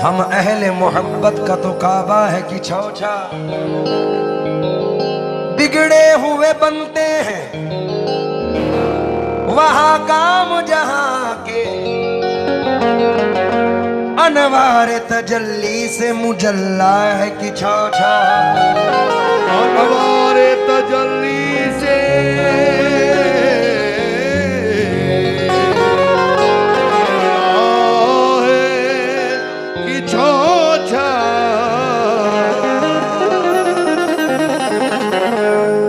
हम अहले मोहब्बत का तो काबा है कि छौछा, बिगड़े हुए बनते हैं वहां काम जहां के, अनवार तजल्ली से मुजल्ला है कि छौछा, अनवार तजल्ली से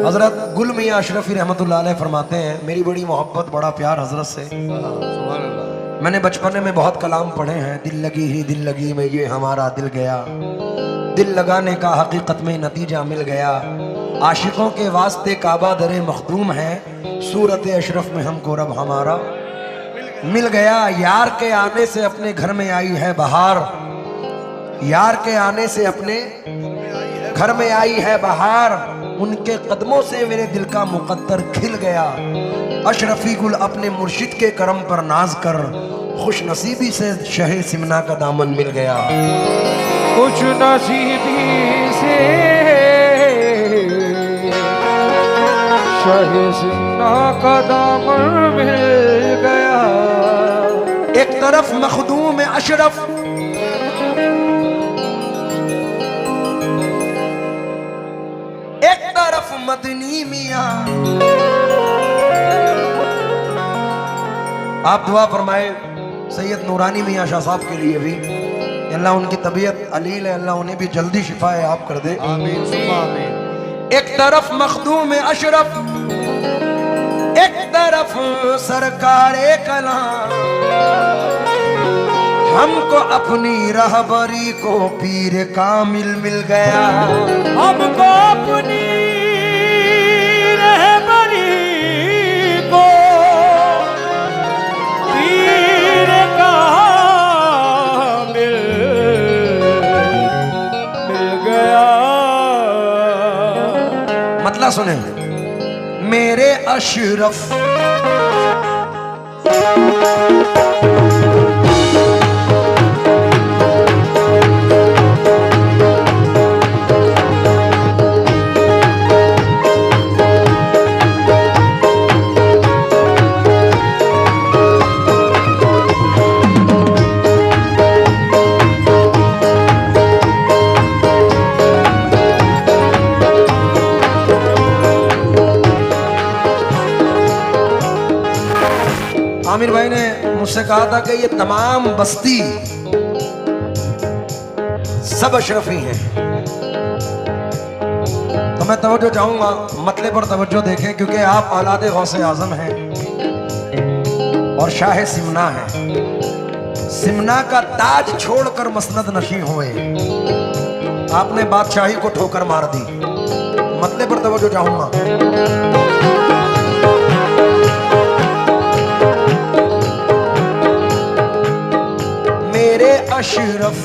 हजरत गुल मियां अशरफी रहमतुल्लाह अलैह फरमाते हैं, मेरी बड़ी मोहब्बत बड़ा प्यार हजरत से। मैंने बचपन में बहुत कलाम पढ़े हैं, दिल लगी ही दिल लगी में ये हमारा दिल गया, दिल लगाने का हकीकत में नतीजा मिल गया, आशिकों के वास्ते काबा दरे मखदूम है, सूरत अशरफ में हमको रब हमारा मिल गया। यार के आने से अपने घर में आई है बहार, यार के आने से अपने घर में आई है बहार, उनके कदमों से मेरे दिल का मुकद्दर खिल गया। अशरफी गुल अपने मुर्शिद के करम पर नाज कर, खुश नसीबी से शहे सिमना का दामन मिल गया। खुश नसीबी से शहे सिमना का दामन मिल गया। एक तरफ मखदूम अशरफ, एक तरफ मदनी मियां। आप दुआ फरमाए सैयद नूरानी मियां शाह साहब के लिए भी, अल्लाह उनकी तबीयत अलील है, अल्लाह उन्हें भी जल्दी शिफाए आप कर दे। आमीन सुम्मा आमीन। एक तरफ मखदूम अशरफ, एक तरफ सरकारे कलाम, हमको अपनी रहबरी को पीर कामिल मिल गया, हमको अपनी रहबरी को पीर कामिल मिल गया। मतलब सुने मेरे अशरफ, आमिर भाई ने मुझसे कहा था कि ये तमाम बस्ती सब अशरफी हैं, तो मैं तवज्जो चाहूंगा, मतले पर तवज्जो देखें, क्योंकि आप औलाद गौसे आजम हैं और शाह सिमना हैं। सिमना का ताज छोड़कर मसनद नशी हुए, आपने बादशाही को ठोकर मार दी। मतले पर तवज्जो चाहूंगा। मेरे अशरफ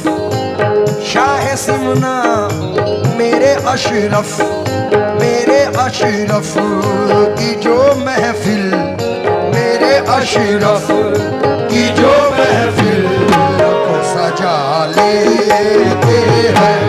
शाह सिमना, मेरे अशरफ, मेरे अशरफ की जो महफिल, मेरे अशरफ की जो महफिल को सजा लेते हैं।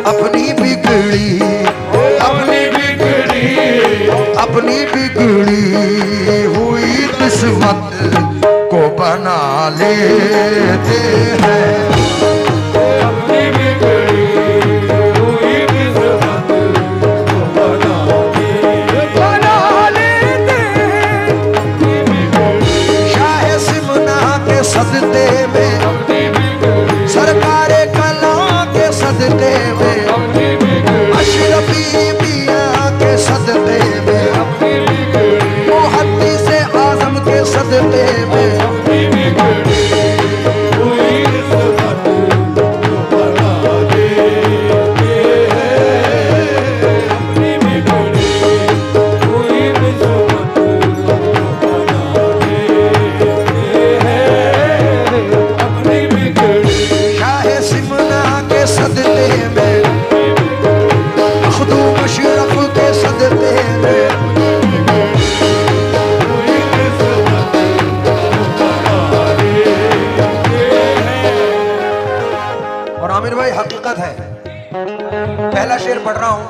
अपनी बिगड़ी अपनी बिगड़ी हुई किस्मत को बना लेते हैं। अपनी बिगड़ी हुई किस्मत को बना लेते हैं। शाह सिमना के सदते में, सरकार कला के सदते में, अशरफी मियां के सदते में, मुहद्दिस आजम के सदते में, शाह सिमना के सदते में, मखदूम अशरफ के सदते में, और आमिर भाई हकीकत है, पहला शेर पढ़ रहा हूं।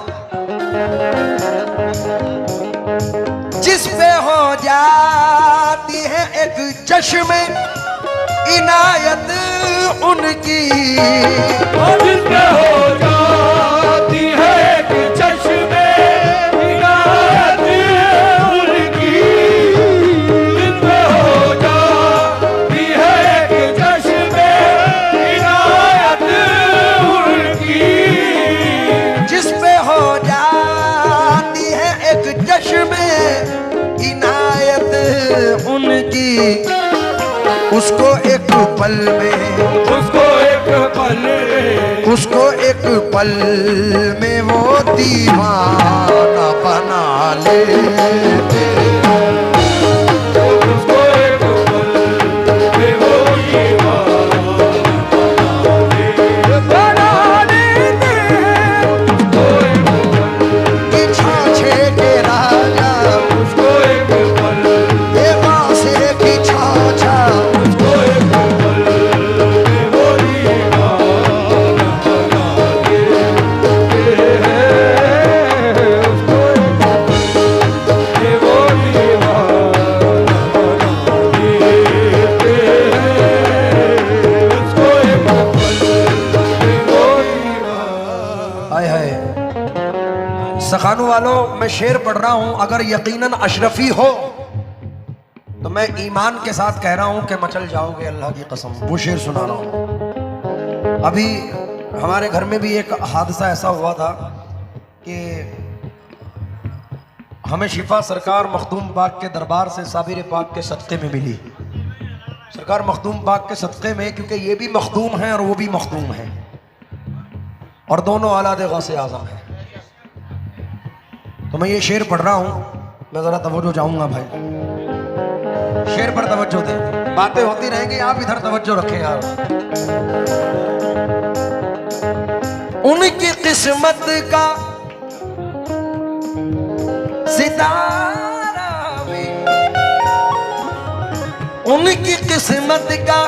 जिस पे हो जाती है एक चश्मे इनायत उनकी, जिस पे हो जाती है कि चश्मे इनायत उनकी, जिस पे हो जाती है कि चश्मे इनायत उनकी, जिस पे हो जाती है एक चश्मे इनायत उनकी, उसको एक पल में, उसको एक पल में, उसको एक पल में वो दीवाना बना लेते। उसको एक पल में वो दीवाना बना लेते हैं। उसको एक पल, कि छाछे के राजा, उसको एक पल, ये बासे की छाछा, उसको एक पल में वो दीवाना बना देते हैं। उसको एक पल में वो दीवाना बना देते हैं। उसको एक पल में वो दीवाना। हाय हाय। सखानू वालों, मैं शेर पढ़ रहा हूं, अगर यकीनन अशरफी हो तो मैं ईमान के साथ कह रहा हूं कि मचल जाओगे अल्लाह की कसम। वो शेर सुना रहा हूं। अभी हमारे घर में भी एक हादसा ऐसा हुआ था कि हमें शिफा सरकार मखदूम पाक के दरबार से साबिर पाक के सदक़े में मिली। सरकार मखदूम पाक के सदक़े में, क्योंकि ये भी मखदूम हैं और वो भी मखदूम हैं, और दोनों औलाद गौसे आज़म हैं। तो मैं ये शेर पढ़ रहा हूं, मैं ज़रा तवज्जो चाहूँगा भाई, शेर पर तवज्जो दें। बातें होती रहेंगी, आप इधर तवज्जो रखें यार। उनकी किस्मत का सितारा भी, उनकी किस्मत का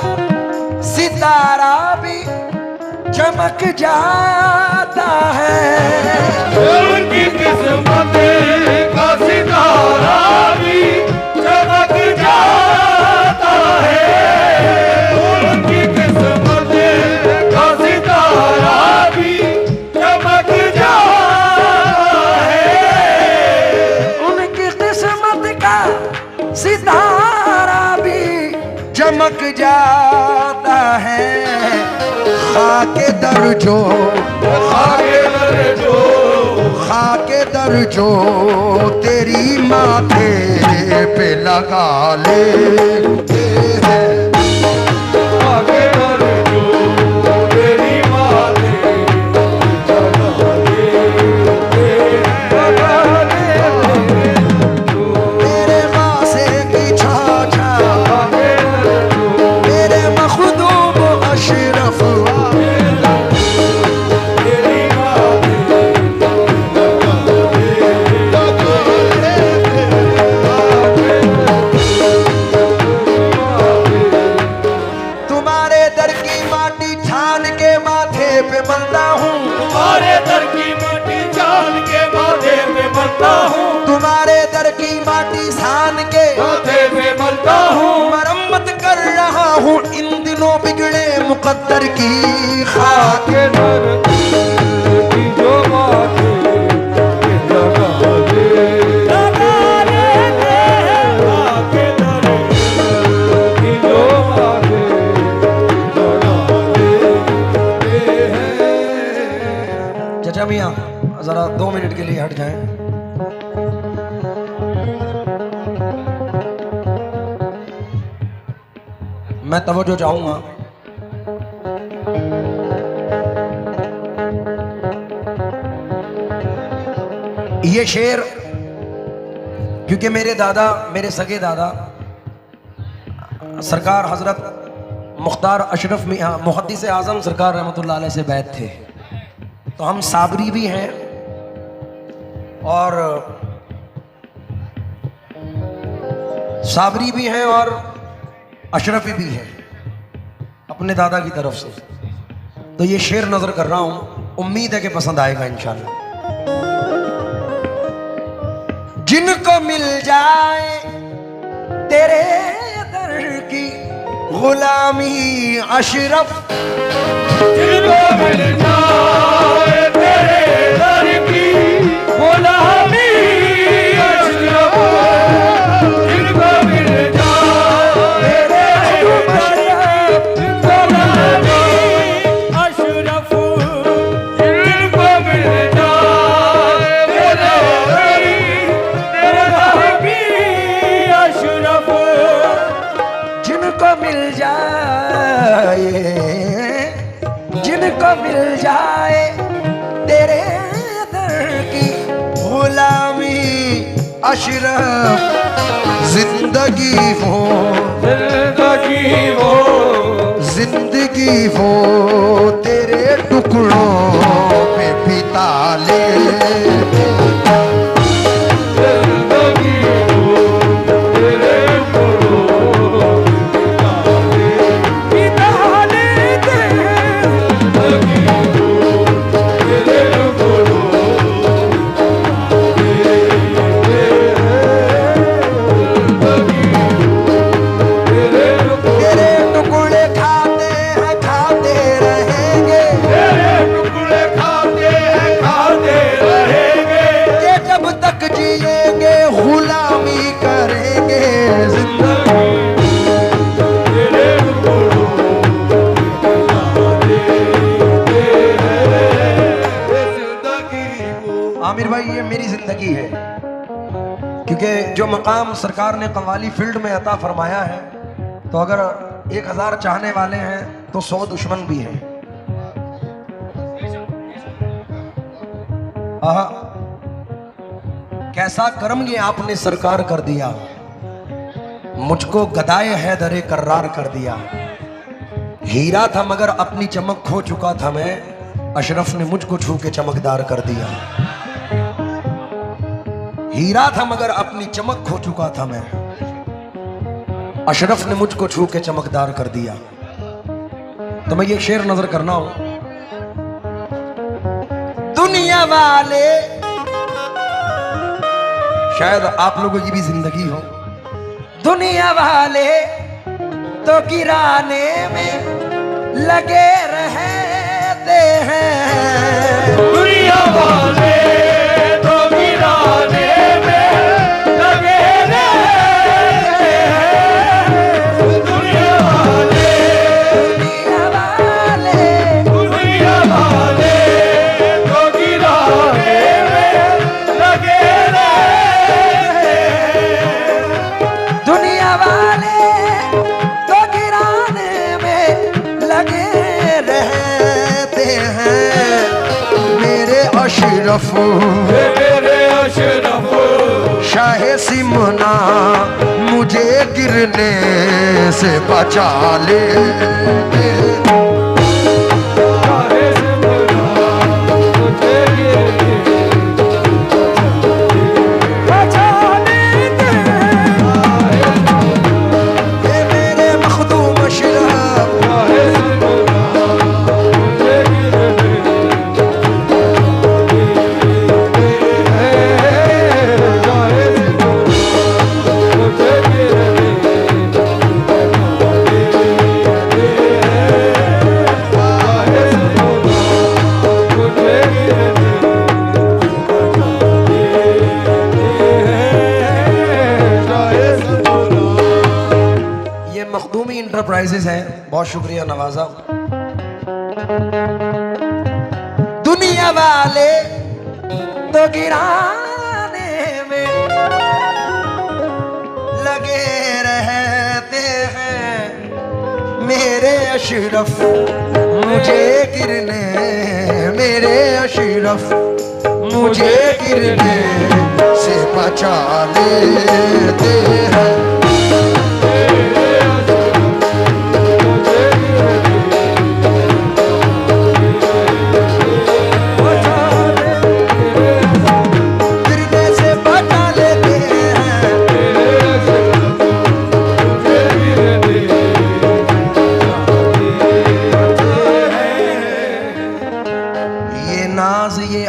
सितारा भी चमक जाता है। उनकी किस्मत का सितारा भी चमक जाता है। उनकी किस्मत का सितारा भी चमक जाता है। उनकी किस्मत का सितारा भी चमक जाता है। खाके दर्जो, आगे बढ़े जो, खाके दर्जो तेरी माथे पे लगा लेते हैं। आगे बढ़े जो तेरी माथे लगा लेते हैं। मेरे मासे की छाछा, आगे बढ़े जो मेरे मखदूम अशरफ, तेरी माथे लगा लेते हैं। मुकद्दर की खाक के दर की जो बातें लगा देते हैं आके दर की जो बातें लगा देते हैं। चाचा मियाँ जरा 2 मिनट के लिए हट जाएं। मैं तवज्जो चाहूंगा। ये शेर क्योंकि मेरे दादा, मेरे सगे दादा सरकार हजरत मुख्तार अशरफ मियां मुहद्दिस आज़म सरकार रहमतुल्लाह अलैह से बैत थे, तो हम साबरी भी हैं और साबरी भी हैं और अशरफी भी हैं अपने दादा की तरफ से। तो ये शेर नजर कर रहा हूं, उम्मीद है कि पसंद आएगा इंशाल्लाह। जिनको मिल जाए तेरे दर की गुलामी अशरफ, जिनको मिल जाए तेरे दर की गुलामी अशरफ, जिनको मिल जाए तेरे गुलामी अशरफ, जिनको मिल जाए तेरे दर की अशरफ, जिनको मिल जाए, जिनको मिल जाए तेरे दर की गुलामी अशरफ, जिंदगी हो, जिंदगी वो जिंदगी हो तेरे टुकड़ों में बिता ले। जिंदगी वो तेरे गुणों बिता लेते हैं, जिंदगी वो तेरे गुणों तेरे टुकड़े खाते हैं खाते रहेंगे, तेरे टुकड़े खाते हैं खाते रहेंगे, ये जब तक जिएंगे गुलामी करेंगे। तेरे गुणों जिंदगी को। आमिर भाई ये मेरी जिंदगी है, क्योंकि जो मकाम सरकार ने कव्वाली फील्ड में अता फरमाया है, तो अगर 1000 चाहने वाले हैं तो 100 दुश्मन भी हैं। आहा, कैसा करम ये आपने सरकार कर दिया, मुझको गदाए हैदरे कर्रार कर दिया। हीरा था मगर अपनी चमक खो चुका था मैं, अशरफ ने मुझको छू के चमकदार कर दिया। हीरा था मगर अपनी चमक खो चुका था मैं, अशरफ ने मुझको छू के चमकदार कर दिया। तो मैं ये शेर नजर करना हूं। दुनिया वाले, शायद आप लोगों की भी जिंदगी हो, दुनिया वाले तो गिराने में लगे रहते हैं, दुनिया वाले तो गिराने में लगे रहते हैं, दुनिया वाले दुनिया वाले दुनिया वाले तो गिराने में लगे रहते हैं, दुनिया वाले तो गिराने में लगे रहते हैं। मेरे अशरफ मेरे अशरफ शाह सिमना मुझे गिरने से बचा ले। चाहे सिमरा मुझे बचा लेते हैं, ये मेरे मखदूम अशरफ चाहे सिमरा मुझे एंटरप्राइजेस है, बहुत शुक्रिया नवाजा। दुनिया वाले तो गिराने में लगे रहते हैं, मेरे अशरफ मुझे गिरने, मेरे अशरफ मुझे गिरने से बचा लेते हैं।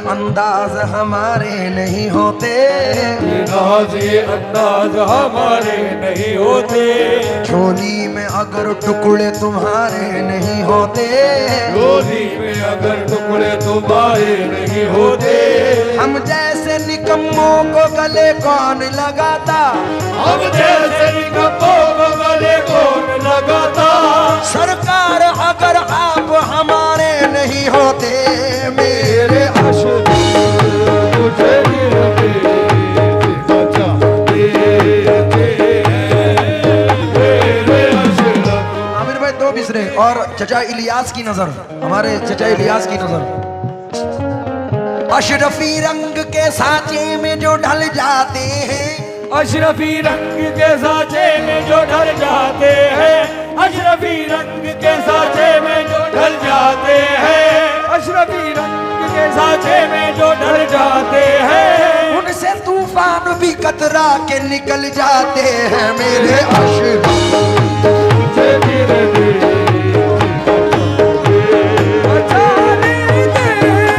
अंदाज हमारे नहीं होते, नाज ये अंदाज हमारे नहीं होते, झोली में अगर टुकड़े तुम्हारे नहीं होते, झोली में अगर टुकड़े तुम्हारे नहीं होते, हम जैसे निकम्मों को गले कौन लगाता, हम जैसे निकम्मों को गले कौन लगाता। सरकार अगर आप हमारे नहीं होते, मेरे अशरफ मुझे गिरने से बचा लेते हैं, मेरे अशरफ। आमिर भाई दो बिसरे और चचा इलियास की नजर, हमारे चचा इलियास की नजर। अशरफी रंग के सांचे में जो ढल जाते हैं, अशरफी रंग के सांचे में जो ढल जाते हैं, अशरफी रंग के सांचे में जो ढल जाते हैं, अशरफी रंग के सांचे में जो ढल जाते हैं, उनसे तूफान भी कतरा के निकल जाते हैं, मेरे अशरफ मुझे गिरने बचा लेते हैं।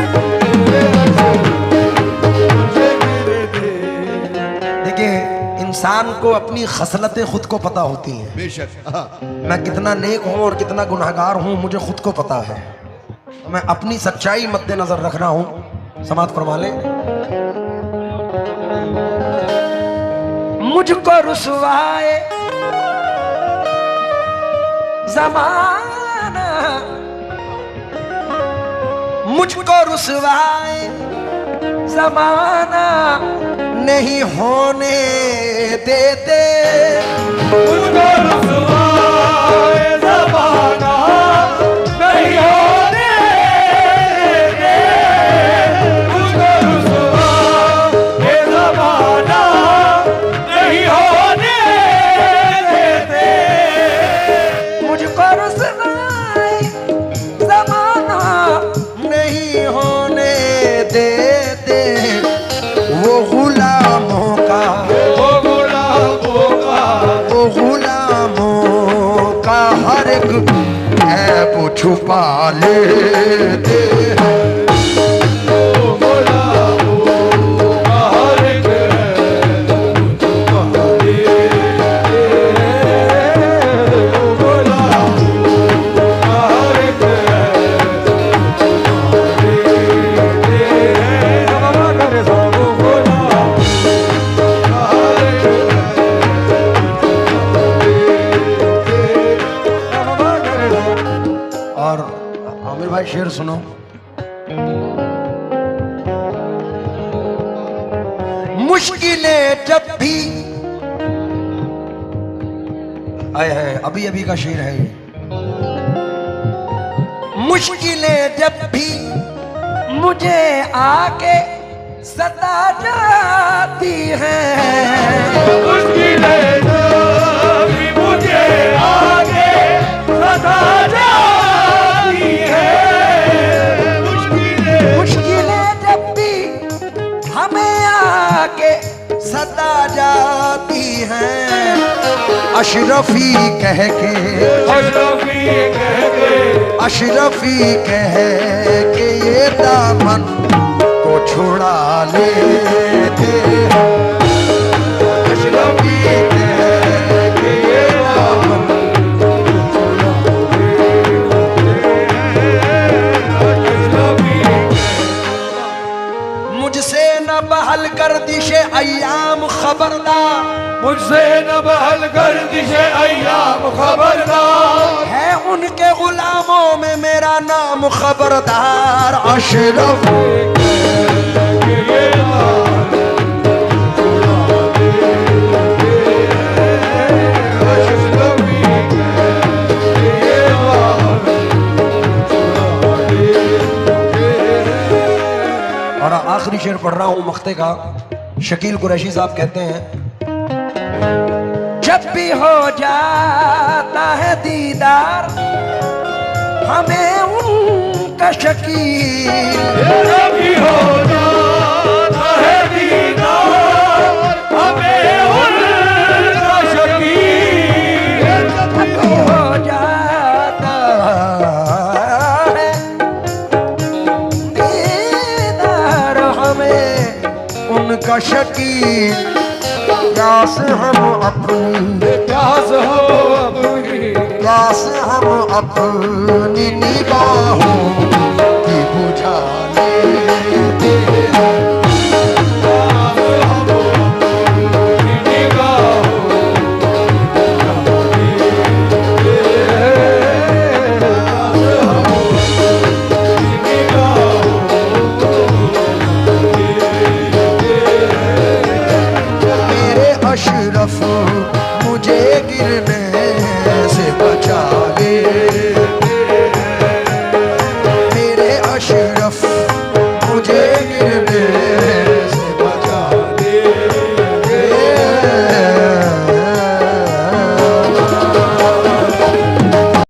देखिए, इंसान को अपनी खसलतें खुद को पता होती हैं। बेशक मैं कितना नेक हूं और कितना गुनहगार हूं मुझे खुद को पता है। मैं अपनी सच्चाई मद्देनजर रख रहा हूं। समाप्त फरमा ले। मुझको रुसवाए ज़माना, मुझको रुसवाए ज़माना नहीं होने देते, मुझको रुसवाए ज़माना नहीं होने देते, मुझको रुसवाए ज़माना नहीं होने देते, मुझको रुसवाए ज़माना नहीं होने देते, वो गुलामों का, वो गुलामों का, वो गुलामों का हर एक ऐब छुपा लेते हैं। वो गुलामों का हर एक छुपा लेते हैं, वो गुलामों का हर एक छुपा लेते हैं। बाबा करे सब गुलामों का हर एक बाबा करे सब। और आमिर भाई शेर सुनो। मुश्किलें जब भी आए है, अभी अभी का शेर है ये। मुश्किलें जब भी मुझे आके सता जाती हैं, मुश्किलें जब भी मुझे आगे सता जाती है, मुश्किलें जब भी हमें आके सता जाती हैं, अशरफी कह के, अशरफी कह के, अशरफी कह के ये दामन को छुड़ा लेते हैं, अशरफी कह के ये दामन अशरफी मुझसे न बहल गर्दिशे अय्याम खबरदार, मुझसे न बहल गर्दिशे अय्याम खबरदार, है उनके गुलामों में मेरा नाम खबरदार। अशरफ और आखिरी शेर पढ़ रहा हूं मख्ते का। शकील कुरैशी साहब कहते हैं, जब भी हो जाता है दीदार हमें उनका शकील, जब भी हो जाता है दीदार हमें उनका शकील, जब भी हो जाता है दीदार हमें उनका शकील। प्यास हम अपनी, प्यास हो अपनी, प्यास हम अपनी निगाहों की बुझा लेते हैं। अशरफ मुझे गिरने